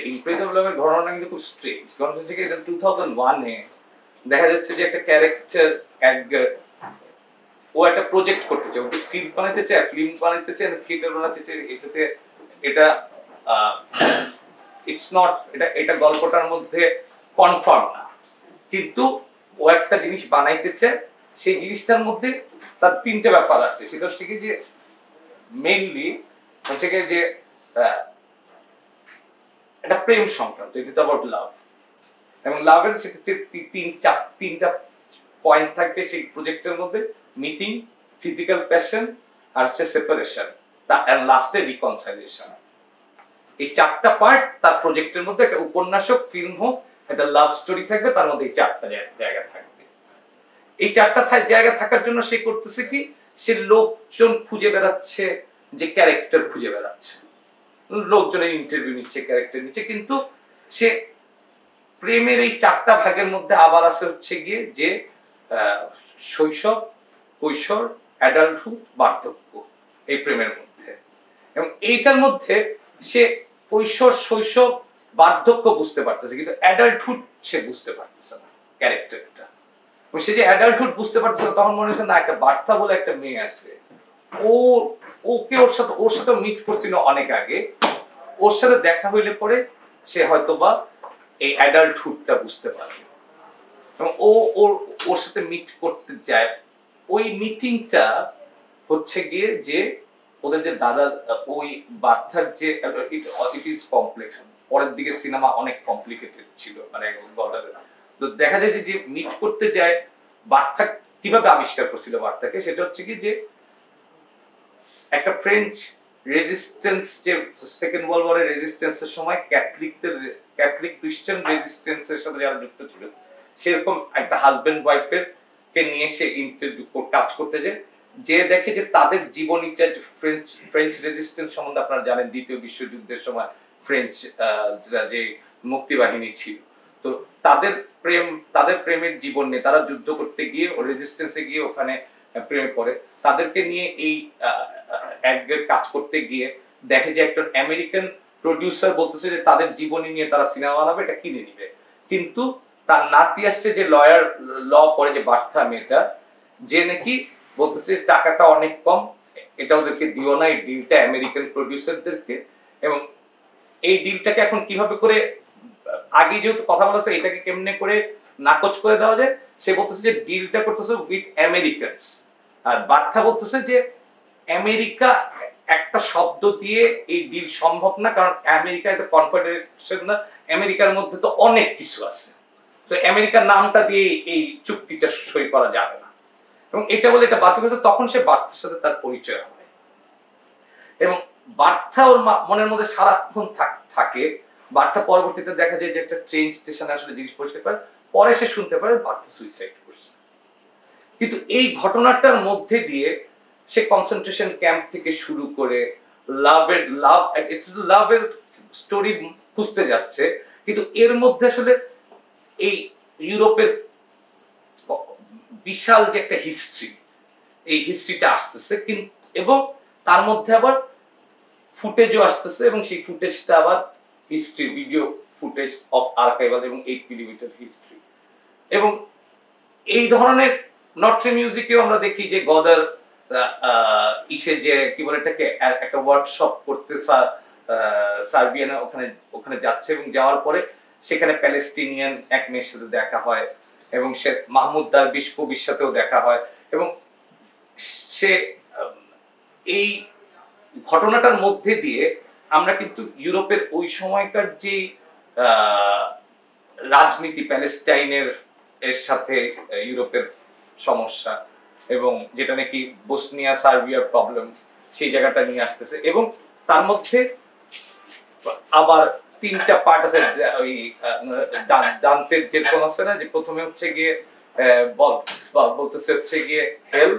ইন প্রেজ অফ লাভের ঘটনা কিন্তু খুব স্ট্রেঞ্জ, কারণ হচ্ছে কি 2001-এ দেখা যাচ্ছে যে একটা ক্যারেক্টার ও একটা প্রজেক্ট করতে চায়, ওকে স্ক্রিপ্ট বানাইতে চায়, ফিল্ম বানাইতে চায়, থিয়েটার বানাইতে চায়, এটাতে এটা ইটস নট, এটা গল্পটার মধ্যে কনফার্ম না, কিন্তু ও একটা জিনিস বানাইতে চায়, সেই জিনিসটার মধ্যে তার তিনটা ব্যাপার আছে। সেটা হচ্ছে কি যে মেইনলি হচ্ছে কি যে এটা প্রেম সংক্রান্ত, ইট ইজ অ্যাবাউট লাভ, এবং লাভের সেক্ষেত্রে তিনটা পয়েন্ট থাকবে সেই প্রজেক্টের মধ্যে: মিটিং, ফিজিক্যাল প্যাশন, আর হচ্ছে সেপারেশন, আর লাস্টে রিকনসাইলেশন। এই চারটা পার্ট তার প্রজেক্টের মধ্যে, একটা উপন্যাস হোক, ফিল্ম হোক, একটা লাভ স্টোরি থাকবে, তার মধ্যে এই চারটা জায়গা থাকবে। এই চারটা জায়গা থাকার জন্য সে করতেছে কি, সে লোকজন খুঁজে বেড়াচ্ছে, যে ক্যারেক্টার খুঁজে বেড়াচ্ছে, লোকজনের ইন্টারভিউ নিচ্ছে, ক্যারেক্টার নিচ্ছে, কিন্তু সে প্রেমের এই চারটা ভাগের মধ্যে আবার আছে হচ্ছে গিয়ে যে শৈশব, কৈশোর, অ্যাডাল্টহুড, বার্ধক্য, এই প্রেমের মধ্যে। এবং এইটার মধ্যে সে কৈশোর, শৈশব, বার্ধক্য বুঝতে পারতেছে, কিন্তু অ্যাডাল্টহুড সে বুঝতে পারতেছে না ক্যারেক্টারটা। এবং সে যে অ্যাডাল্টহুড বুঝতে পারতেছে না, তখন মনে হচ্ছে না, একটা বার্তা বলে একটা মেয়ে আছে, ওকে ওর সাথে মিট করছিল অনেক আগে, ওর সাথে দেখা হইলে পরে সে হয়তোবা এই অ্যাডাল্টহুডটা বুঝতে পারবে, এবং ওর সাথে মিট করতে যায়। ওই মিটিংটা হচ্ছে গিয়ে যে ওদের যে দাদা, ওই বার্তার যে ইট ইজ কমপ্লেক্স, পরের দিকে সিনেমা অনেক কমপ্লিকেটেড ছিল, মানে তো দেখা যায় যে মিট করতে যায়, বার্তা কিভাবে আবিষ্কার করছিল বার্তাকে, সেটা হচ্ছে কি যে একটা ফ্রেঞ্চ রেজিস্ট্যান্স, যে সেকেন্ড ওয়ার্ল্ড ওয়ারের রেজিস্ট্যান্সের সময় ক্যাথলিক খ্রিস্টান রেজিস্ট্যান্সের সাথে যারা যুক্ত ছিল, সেরকম একটা হাজবেন্ড ওয়াইফের কে নিয়ে সে ইন্টারভিউ কাজ করতে যায়, যে দেখে যে তাদের জীবনীটা, ফ্রেঞ্চ রেজিস্ট্যান্স সম্বন্ধে আপনারা জানেন, দ্বিতীয় বিশ্বযুদ্ধের সময় ফ্রেঞ্চ যে মুক্তি বাহিনী ছিল, তো তাদের প্রেমের জীবন নিয়ে তারা যুদ্ধ করতে গিয়ে, ও রেজিস্ট্যান্সে গিয়ে ওখানে প্রেমে পড়ে, তাদেরকে নিয়ে এই অ্যাডের কাজ করতে গিয়ে দেখে যে একটা আমেরিকান প্রডিউসার বলতেছে যে তাদের জীবনী নিয়ে তারা সিনেমা বানাবে, এটা কিনে নিবে, কিন্তু তার নাতি আসছে যে ল পড়ে, যে বার্তা মেয়েটা, যে নাকি বলতেছে টাকাটা অনেক কম, এটা ওদেরকে দিও না, এই ডিলটা আমেরিকান প্রডিউসারদেরকে। এবং এই ডিলটাকে এখন কিভাবে করে, আগে যেহেতু কথা বলেছে, এটাকে কেমনে করে নাকচ করে দেওয়া যায়, সে বলতেছে যে ডিলটা করতেছে উইথ আমেরিকানস, আর বার্তা বলতেছে যে আমেরিকা একটা শব্দ দিয়ে এই ডিল সম্ভব না, কারণ আমেরিকা এত কনফেডারেশন না, আমেরিকার মধ্যে তো অনেক কিছু আছে, তো আমেরিকার নামটা দিয়ে এই চুক্তিটা সই করা যাবে না, এবং এটা বলে এটা বাতিল হয়েছে। তখন সে বার্তার সাথে তার পরিচয় হয়, এবং বার্তা ওর মনের মধ্যে সারাক্ষণ থাকে। বার্তা পরবর্তীতে দেখা যায় যে একটা ট্রেন স্টেশনে আসলে জিনিস পরিষ্কার করে, পরে সে শুনতে পারে বার্তা সুইসাইড করছে। কিন্তু এই ঘটনাটার মধ্যে দিয়ে সে কনসেন্ট্রেশন ক্যাম্প থেকে শুরু করে লাভের স্টোরি খুঁজতে যাচ্ছে, কিন্তু এর মধ্যে আসলে এই ইউরোপের বিশাল যে একটা হিস্ট্রি, এই হিস্ট্রিটা আসতেছে, এবং তার মধ্যে আবার ফুটেজও আসতেছে, এবং সেই ফুটেজটা আবার history, video footage of archival এবং 8 মিলিমিটার হিস্ট্রি। এবং এই ধরনের নট্রে মিউজিকেও আমরা দেখি যে গদার ইসে যে কি বলে এটাকে, একটা ওয়ার্কশপ করতে সার্বিয়ানা ওখানে যাচ্ছে, এবং যাওয়ার পরে সেখানে প্যালেস্টিনিয়ান এক মেয়ের সাথে দেখা হয়, এবং সে মাহমুদ দারবিশ কবির সাথেও দেখা হয়, এবং সে এই ঘটনাটার মধ্যে দিয়ে আমরা কিন্তু ইউরোপের ওই সময়কার যে রাজনীতি, প্যালেস্টাইনের এর সাথে ইউরোপের সমস্যা, এবং যেটা নাকি বসনিয়া সার্বিয়ার প্রবলেম, সেই জায়গাটা নিয়ে আসতেছে। এবং তার মধ্যে আবার তিনটা পার্ট আছে, ওই দান্তের যেরকম আছে না, যে প্রথমে হচ্ছে গিয়ে বলতেছে হচ্ছে গিয়ে হেল,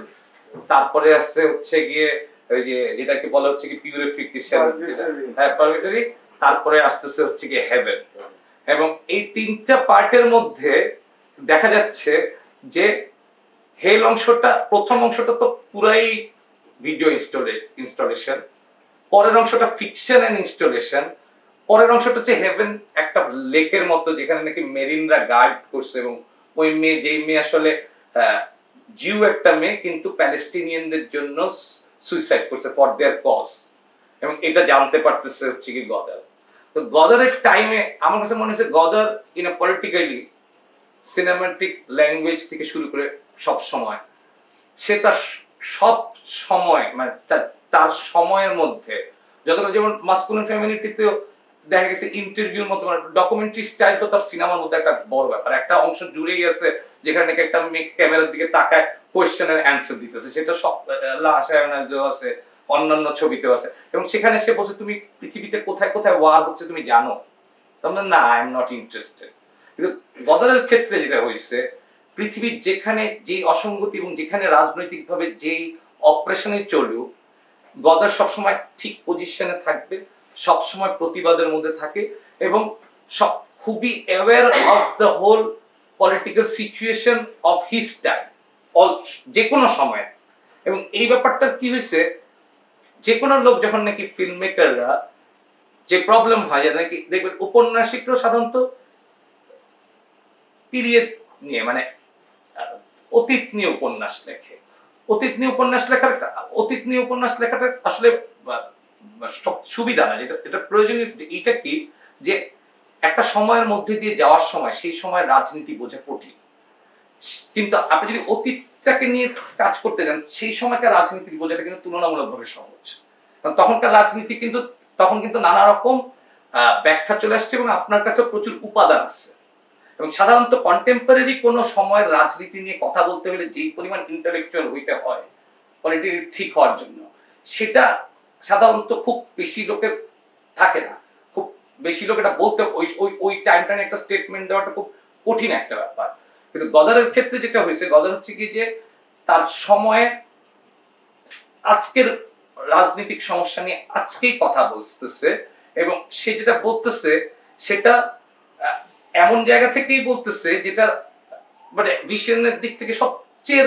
তারপরে আসছে হচ্ছে গিয়ে ওই যে যেটাকে বলা হচ্ছে কি পিউরিফিকেশন, পারমিটরি, তারপরে আসতেছে হচ্ছে গিয়ে হেভেন। এবং এই তিনটা পার্টের মধ্যে দেখা যাচ্ছে যে হেল অংশটা, প্রথম অংশটা তো পুরাই ভিডিও ইনস্টলেশন, পরের অংশটা ফিকশন এন্ড ইনস্টলেশন, পরের অংশটা হচ্ছে হেভেন, একটা লেকের মতো যেখানে নাকি মেরিনরা গার্ড করছে এবং ওই মেয়ে, যেই মেয়ে আসলে জিউ একটা মেয়ে, কিন্তু প্যালেস্টিনিয়ানদের জন্য সুইসাইড করছে ফর দেয়ার কজ, এবং এটা জানতে পারতেছে হচ্ছে কি গদার। তো গদারের টাইমে আমার কাছে মনে হচ্ছে Godard in a politically cinematic language থেকে শুরু করে সব সময় সে তার সব সময় মানে তার সময়ের মধ্যে যতটা, যেমন মাস্কুলিন ফেমিনিটিতেও দেখা গেছে ইন্টারভিউর মতো ডকুমেন্টারি স্টাইল, তো তার সিনেমার মধ্যে একটা বড় ব্যাপার, একটা অংশ জুড়েই আছে যেখানে নাকি একটা মেয়ে ক্যামেরার দিকে তাকায় কোয়েশ্চেনের অ্যান্সার দিতেছে, সেটা সব লাশায়নাজও আছে, অন্যান্য ছবিতেও আছে, এবং সেখানে সে বলছে তুমি পৃথিবীতে কোথায় কোথায় ওয়ার হচ্ছে তুমি জানো? তোমরা না, আই এম নট ইন্টারেস্টেড। কিন্তু গদারের ক্ষেত্রে যেটা হয়েছে, পৃথিবীর যেখানে যেই অসঙ্গতি এবং যেখানে রাজনৈতিকভাবে যেই অপারেশনে চলুক, গদার সবসময় ঠিক পজিশনে থাকবে, সবসময় প্রতিবাদের মধ্যে থাকে, এবং সব খুবই aware of the whole political situation of his time, যে কোনো সময়। এবং এই ব্যাপারটা কি হয়েছে, যে কোনো লোক যখন নাকি ফিল্ম মেকাররা, যে প্রবলেম হয় যে নাকি দেখবেন উপন্যাসিকরা সাধারণত পিরিয়ড নিয়ে মানে অতীত নিয়ে উপন্যাস লেখে, অতীত নিয়ে উপন্যাস লেখাটা আসলে সব সুবিধা না, যেটা এটা প্রয়োজনীয় এটা কি, যে একটা সময়ের মধ্যে দিয়ে যাওয়ার সময় সেই সময় রাজনীতি বোঝা কঠিন, কিন্তু আপনি যদি অতীতটাকে নিয়ে কাজ করতে যান সেই সময়কার রাজনীতির বোঝাটা কিন্তু তুলনামূলকভাবে সহজ, কারণ তখনকার রাজনীতি কিন্তু তখন কিন্তু নানা রকম ব্যাখ্যা চলে আসছে এবং আপনার কাছে প্রচুর উপাদান আছে। এবং সাধারণত কন্টেম্পোরারি কোনো সময়ের রাজনীতি নিয়ে কথা বলতে হলে যেই পরিমাণ ইন্টেলেকচুয়াল হইতে হয় পলিটিক্যালি ঠিক হওয়ার জন্য, সেটা সাধারণত খুব বেশি লোকের থাকে না, খুব বেশি লোক এটা বলতে ওই টাইমটা একটা স্টেটমেন্ট দেওয়াটা খুব কঠিন একটা ব্যাপার। কিন্তু গদারের ক্ষেত্রে যেটা হয়েছে, গদার হচ্ছে কি যে তার সময়ে আজকের রাজনৈতিক সমস্যা নিয়ে আজকেই কথা বলতেছে, এবং সে যেটা বলতেছে সেটা এমন জায়গা থেকেই বলতেছে যেটা মানে ভিশনের দিক থেকে সবচেয়ে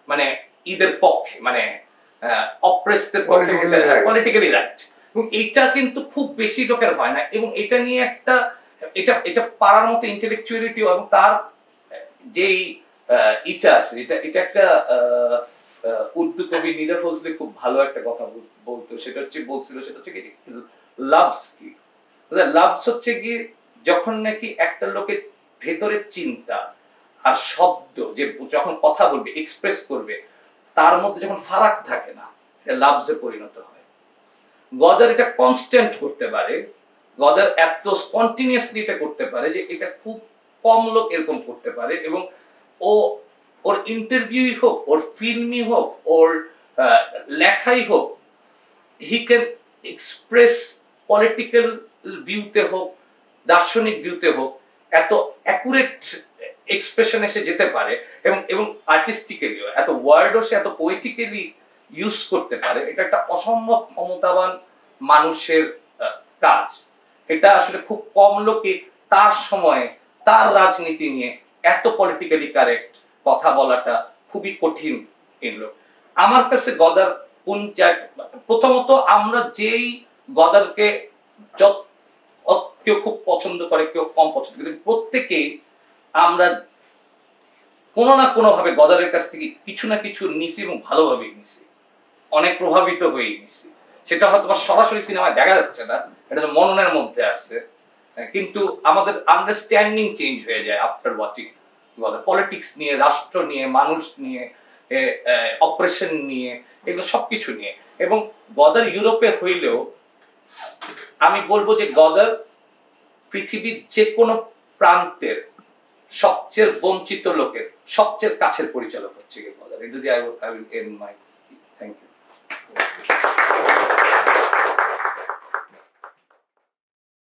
মানে ঈদের পক্ষে, মানে অপ্রেসদের পক্ষে, পলিটিক্যালি রাইট, এবং এটা কিন্তু খুব বেশি লোকের হয় না, এবং এটা নিয়ে একটা এটা পারার মতো ইন্টেলেকচুয়ালিটি, এবং তার যেই ইটা আছে, এটা একটা উর্দু কবি নিদা ফজলি খুব ভালো একটা কথা বলতো, সেটা হচ্ছে কি লাভস কি, লাভস হচ্ছে কি যখন নাকি একটা লোকের ভেতরের চিন্তা আর শব্দ যে যখন কথা বলবে এক্সপ্রেস করবে তার মধ্যে যখন ফারাক থাকে না, এটা লাভসে পরিণত হয়। গদার এটা কনস্ট্যান্ট করতে পারে, গদার এত স্পন্টিনিয়াসলি এটা করতে পারে যে এটা খুব কম লোক এরকম করতে পারে, এবং ওর ইন্টারভিউই হোক, ওর ফিল্মই হোক, ওর লেখাই হোক, হি ক্যান এক্সপ্রেস পলিটিক্যাল ভিউতে হোক, দার্শনিক ভিউতে হোক, এত অ্যাকুরেট এক্সপ্রেশন এসে যেতে পারে, এবং আর্টিস্টিক্যালিও এত ওয়ার্ডও সে এত পোয়েটিক্যালি ইউজ করতে পারে। এটা একটা অসম্ভব ক্ষমতাবান মানুষের কাজ। এটা আসলে খুব কম লোকে তার সময়ে তার রাজনীতি নিয়ে এত পলিটিক্যালি কারেক্ট কথা বলাটা খুবই কঠিন লোক। আমার কাছে গদার প্রথমত আমরা যেই গদারকে কেউ খুব পছন্দ করে, কেউ কম পছন্দ করে, কিন্তু প্রত্যেকেই আমরা কোনো না কোনো ভাবে গদারের কাছ থেকে কিছু না কিছু নিছি, এবং ভালোভাবেই নিছি, অনেক প্রভাবিত হয়ে নিছি। সেটা হয়তো সরাসরি সিনেমায় দেখা যাচ্ছে না, এটা তো মননের মধ্যে আছে, কিন্তু আমাদের আন্ডারস্ট্যান্ডিং চেঞ্জ হয়ে যায় আফটার ওয়াচিং গদার। পলিটিক্স নিয়ে, রাষ্ট্র নিয়ে, মানুষ নিয়ে, অপারেশন নিয়ে, এগুলো সবকিছু নিয়ে। এবং গদার ইউরোপে হইলেও আমি বলবো যে গদার পৃথিবীর যে কোনো প্রান্তের সবচেয়ে বঞ্চিত লোকের সবচেয়ে কাছের পরিচালক হচ্ছে গদার। এটা যদি I will end my thank you.